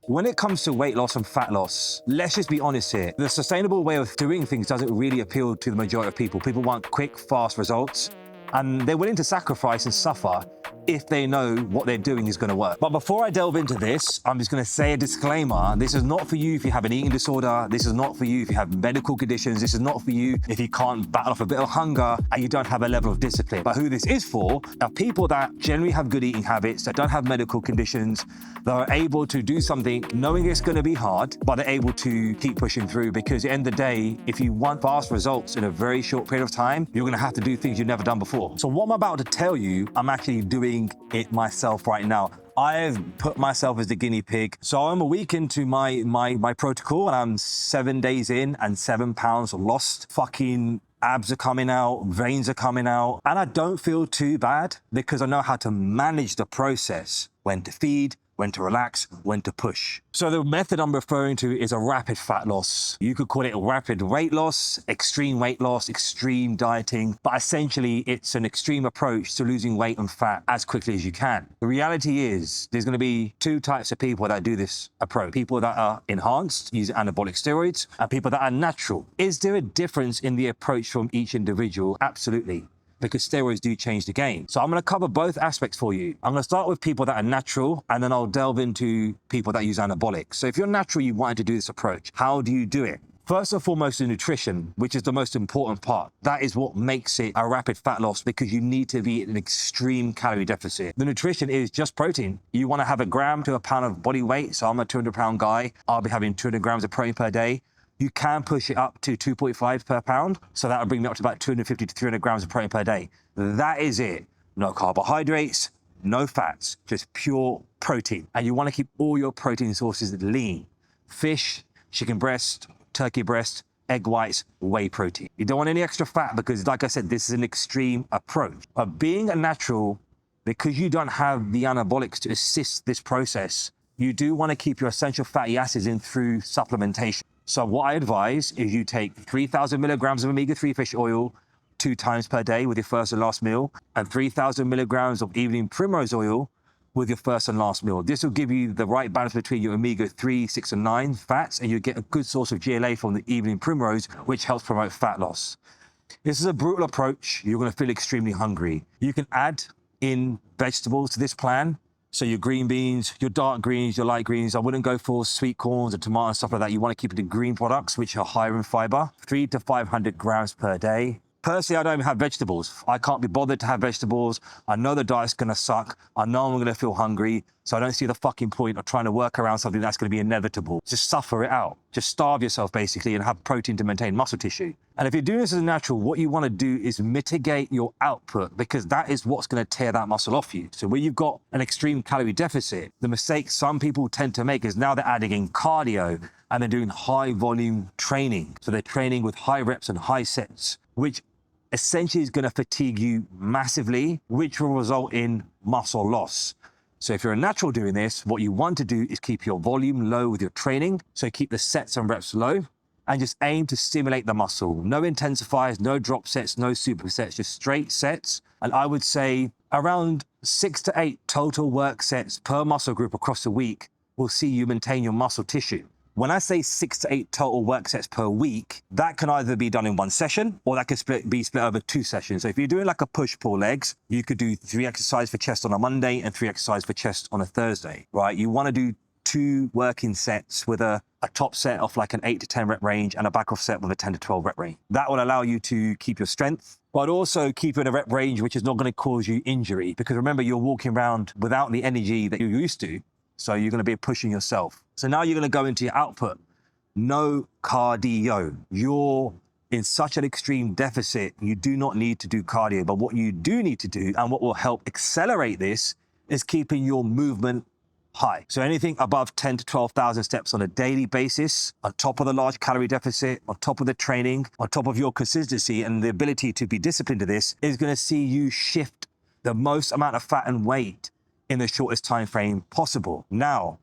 When it comes to weight loss and fat loss, let's just be honest here. The sustainable way of doing things doesn't really appeal to the majority of people. People want quick, fast results, and they're willing to sacrifice and suffer if they know what they're doing is going to work. But before I delve into this, I'm just going to say a disclaimer. This is not for you if you have an eating disorder. This is not for you if you have medical conditions. This is not for you if you can't battle off a bit of hunger and you don't have a level of discipline. But who this is for are people that generally have good eating habits, that don't have medical conditions, that are able to do something knowing it's going to be hard, but they're able to keep pushing through, because at the end of the day, if you want fast results in a very short period of time, you're going to have to do things you've never done before. So what I'm about to tell you, I'm actually doing it myself right now. I've put myself as the guinea pig. So I'm a week into my protocol, and I'm 7 days in and 7 pounds lost. Fucking abs are coming out, veins are coming out, and I don't feel too bad because I know how to manage the process, when to feed, when to relax, when to push. So the method I'm referring to is a rapid fat loss. You could call it rapid weight loss, extreme dieting, but essentially it's an extreme approach to losing weight and fat as quickly as you can. The reality is there's gonna be two types of people that do this approach. People that are enhanced, use anabolic steroids, and people that are natural. Is there a difference in the approach from each individual? Absolutely, because steroids do change the game. So I'm gonna cover both aspects for you. I'm gonna start with people that are natural, and then I'll delve into people that use anabolic. So if you're natural, you wanted to do this approach, how do you do it? First and foremost, the nutrition, which is the most important part. That is what makes it a rapid fat loss, because you need to be at an extreme calorie deficit. The nutrition is just protein. You wanna have 1 gram to a pound of body weight. So I'm a 200-pound guy. I'll be having 200 grams of protein per day. You can push it up to 2.5 per pound. So that'll bring me up to about 250 to 300 grams of protein per day. That is it. No carbohydrates, no fats, just pure protein. And you wanna keep all your protein sources lean. Fish, chicken breast, turkey breast, egg whites, whey protein. You don't want any extra fat because, like I said, this is an extreme approach. But being a natural, because you don't have the anabolics to assist this process, you do wanna keep your essential fatty acids in through supplementation. So what I advise is you take 3,000 milligrams of omega-3 fish oil 2 times per day with your first and last meal, and 3,000 milligrams of evening primrose oil with your first and last meal. This will give you the right balance between your omega-3, 6, and 9 fats, and you get a good source of GLA from the evening primrose, which helps promote fat loss. This is a brutal approach. You're gonna feel extremely hungry. You can add in vegetables to this plan. So your green beans, your dark greens, your light greens. I wouldn't go for sweet corns or tomatoes, stuff like that. You want to keep it in green products, which are higher in fiber. 300 to 500 grams per day. Personally, I don't even have vegetables. I can't be bothered to have vegetables. I know the diet's gonna suck. I know I'm gonna feel hungry. So I don't see the fucking point of trying to work around something that's gonna be inevitable. Just suffer it out. Just starve yourself basically and have protein to maintain muscle tissue. And if you're doing this as a natural, what you wanna do is mitigate your output, because that is what's gonna tear that muscle off you. So where you've got an extreme calorie deficit, the mistake some people tend to make is now they're adding in cardio and they're doing high volume training. So they're training with high reps and high sets, which essentially is gonna fatigue you massively, which will result in muscle loss. So if you're a natural doing this, what you want to do is keep your volume low with your training. So keep the sets and reps low and just aim to stimulate the muscle. No intensifiers, no drop sets, no supersets, just straight sets. And I would say around 6 to 8 total work sets per muscle group across the week will see you maintain your muscle tissue. When I say 6 to 8 total work sets per week, that can either be done in 1 session or that can be split over 2 sessions. So if you're doing like a push-pull legs, you could do 3 exercises for chest on a Monday and 3 exercises for chest on a Thursday, right? You want to do 2 working sets with a top set of like an 8 to 10 rep range and a back off set with a 10 to 12 rep range. That will allow you to keep your strength, but also keep it in a rep range which is not going to cause you injury. Because remember, you're walking around without the energy that you're used to. So you're gonna be pushing yourself. So now you're gonna go into your output. No cardio. You're in such an extreme deficit, you do not need to do cardio. But what you do need to do, and what will help accelerate this, is keeping your movement high. So anything above 10 to 12,000 steps on a daily basis, on top of the large calorie deficit, on top of the training, on top of your consistency and the ability to be disciplined to this, is gonna see you shift the most amount of fat and weight in the shortest time frame possible. Now,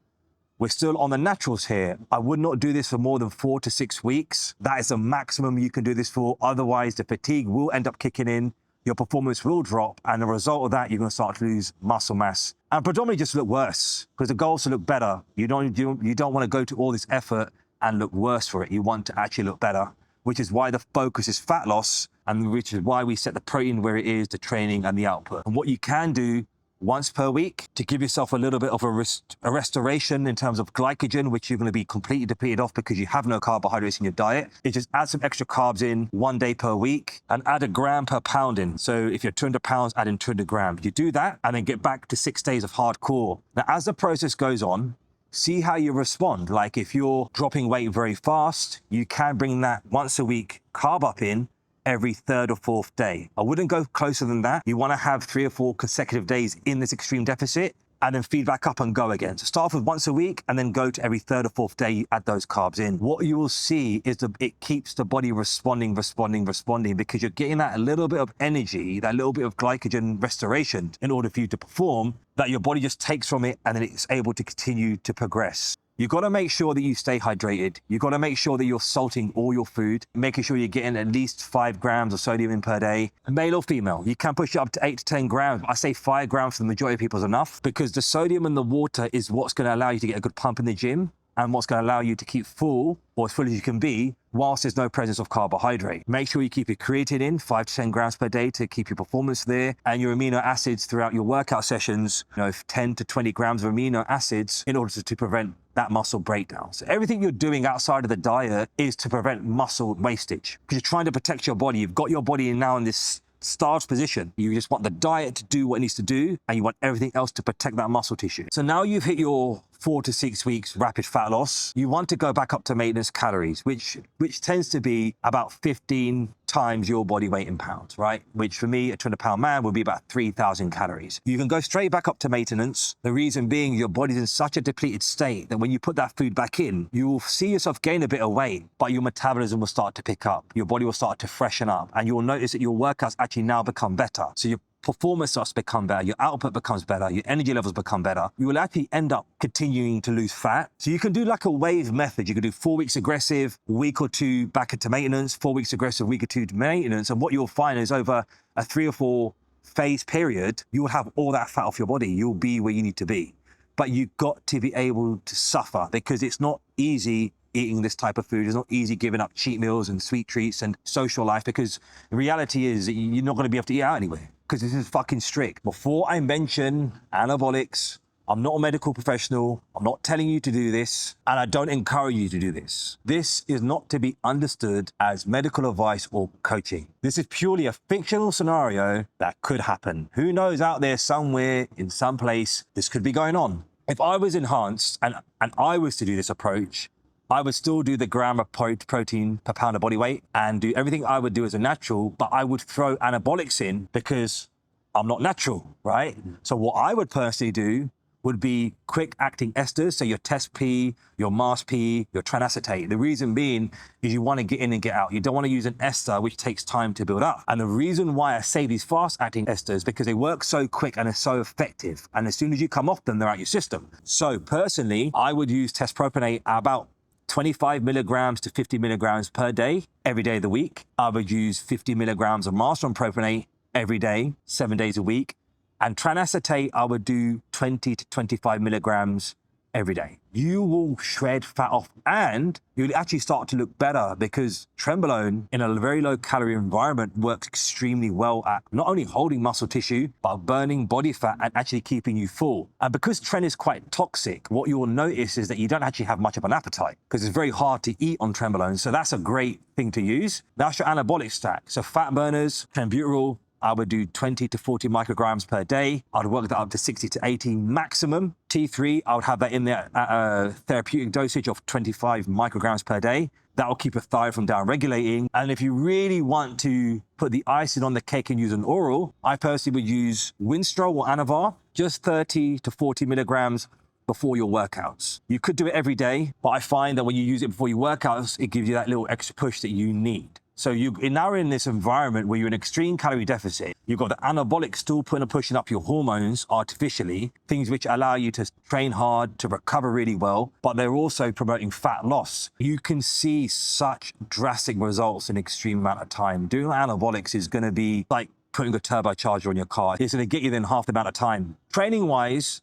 we're still on the naturals here. I would not do this for more than 4 to 6 weeks. That is the maximum you can do this for. Otherwise, the fatigue will end up kicking in, your performance will drop, and the result of that, you're gonna start to lose muscle mass and predominantly just look worse, because the goal is to look better. You don't want to go to all this effort and look worse for it. You want to actually look better, which is why the focus is fat loss, and which is why we set the protein where it is, the training and the output. And what you can do once per week to give yourself a little bit of a restoration in terms of glycogen, which you're going to be completely depleted of because you have no carbohydrates in your diet, is just add some extra carbs in 1 day per week and add 1 gram per pound in. So if you're 200 pounds, add in 200 grams. You do that and then get back to 6 days of hardcore. Now, as the process goes on, see how you respond. Like if you're dropping weight very fast, you can bring that once a week carb up in every 3rd or 4th day. I wouldn't go closer than that. You want to have 3 or 4 consecutive days in this extreme deficit and then feed back up and go again. So start off with once a week and then go to every 3rd or 4th day, you add those carbs in. What you will see is that it keeps the body responding because you're getting that little bit of energy, that little bit of glycogen restoration in order for you to perform, that your body just takes from it and then it's able to continue to progress. You've got to make sure that you stay hydrated. You've got to make sure that you're salting all your food, making sure you're getting at least 5 grams of sodium in per day. Male or female, you can push it up to 8 to 10 grams. I say 5 grams for the majority of people is enough, because the sodium and the water is what's going to allow you to get a good pump in the gym and what's going to allow you to keep full, or as full as you can be, whilst there's no presence of carbohydrate. Make sure you keep your creatine in 5 to 10 grams per day to keep your performance there, and your amino acids throughout your workout sessions, 10 to 20 grams of amino acids in order to prevent that muscle breakdown. So everything you're doing outside of the diet is to prevent muscle wastage, because you're trying to protect your body. You've got your body now in this starved position. You just want the diet to do what it needs to do, and you want everything else to protect that muscle tissue. So now you've hit your 4 to 6 weeks rapid fat loss. You want to go back up to maintenance calories, which tends to be about 15 times your body weight in pounds, right? Which for me, a 200-pound man would be about 3,000 calories. You can go straight back up to maintenance. The reason being, your body's in such a depleted state that when you put that food back in, you will see yourself gain a bit of weight, but your metabolism will start to pick up. Your body will start to freshen up, and you'll notice that your workouts actually now become better. So your performance starts to become better, your output becomes better, your energy levels become better. You will actually end up continuing to lose fat. So you can do like a wave method. You can do 4 weeks aggressive, a week or 2 back into maintenance, 4 weeks aggressive, a week or 2 to maintenance. And what you'll find is over a 3 or 4 phase period, you will have all that fat off your body. You'll be where you need to be. But you've got to be able to suffer, because it's not easy eating this type of food. It's not easy giving up cheat meals and sweet treats and social life, because the reality is that you're not going to be able to eat out anyway, because this is fucking strict. Before I mention anabolics, I'm not a medical professional. I'm not telling you to do this, and I don't encourage you to do this. This is not to be understood as medical advice or coaching. This is purely a fictional scenario that could happen. Who knows, out there somewhere in some place, this could be going on. If I was enhanced and I was to do this approach, I would still do the gram of protein per pound of body weight and do everything I would do as a natural, but I would throw anabolics in because I'm not natural, right? So what I would personally do would be quick-acting esters, so your TESP, your MASP, your tranacetate. The reason being is you want to get in and get out. You don't want to use an ester, which takes time to build up. And the reason why I say these fast-acting esters, because they work so quick and are so effective. And as soon as you come off them, they're out your system. So personally, I would use testpropionate about 25 milligrams to 50 milligrams per day, every day of the week. I would use 50 milligrams of master propionate every day, 7 days a week. And tranacetate, I would do 20 to 25 milligrams every day. You will shred fat off, and you'll actually start to look better, because trenbolone in a very low calorie environment works extremely well at not only holding muscle tissue, but burning body fat and actually keeping you full. And because tren is quite toxic, what you will notice is that you don't actually have much of an appetite, because it's very hard to eat on trenbolone. So that's a great thing to use. That's your anabolic stack. So fat burners, clenbuterol, I would do 20 to 40 micrograms per day. I'd work that up to 60 to 80 maximum. T3, I would have that in there at a therapeutic dosage of 25 micrograms per day. That will keep your thyroid from down-regulating. And if you really want to put the icing on the cake and use an oral, I personally would use Winstrol or Anavar, just 30 to 40 milligrams before your workouts. You could do it every day, but I find that when you use it before your workouts, it gives you that little extra push that you need. So you're now in this environment where you're in extreme calorie deficit. You've got the anabolic still pushing up your hormones artificially, things which allow you to train hard, to recover really well, but they're also promoting fat loss. You can see such drastic results in an extreme amount of time. Doing anabolics is going to be like putting a turbocharger on your car. It's going to get you there in half the amount of time. Training-wise,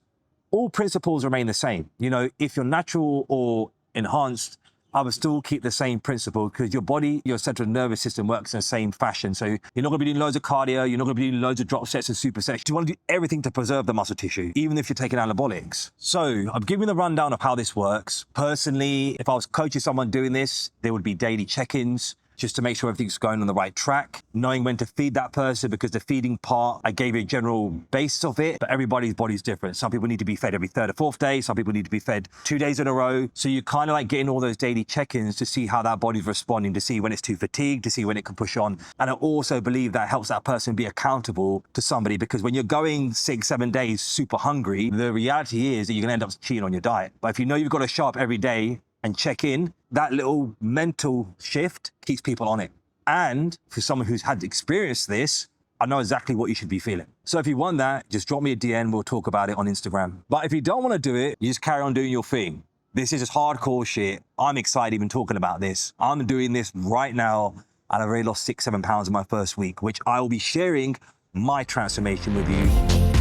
all principles remain the same. You know, if you're natural or enhanced, I would still keep the same principle because your body, your central nervous system works in the same fashion. So you're not going to be doing loads of cardio. You're not going to be doing loads of drop sets and supersets. You want to do everything to preserve the muscle tissue, even if you're taking anabolics. So I'm giving the rundown of how this works. Personally, if I was coaching someone doing this, there would be daily check-ins, just to make sure everything's going on the right track, knowing when to feed that person, because the feeding part, I gave you a general basis of it, but everybody's body's different. Some people need to be fed every third or fourth day. Some people need to be fed 2 days in a row. So you kind of like getting all those daily check-ins to see how that body's responding, to see when it's too fatigued, to see when it can push on. And I also believe that helps that person be accountable to somebody, because when you're going 6, 7 days super hungry, the reality is that you're gonna end up cheating on your diet. But if you know you've got to show up every day and check in, that little mental shift keeps people on it. And for someone who's had experienced this, I know exactly what you should be feeling. So if you want that, just drop me a DM, we'll talk about it on Instagram. But if you don't want to do it, you just carry on doing your thing. This is just hardcore shit. I'm excited even talking about this. I'm doing this right now, and I've already lost 6, 7 pounds in my first week, which I will be sharing my transformation with you.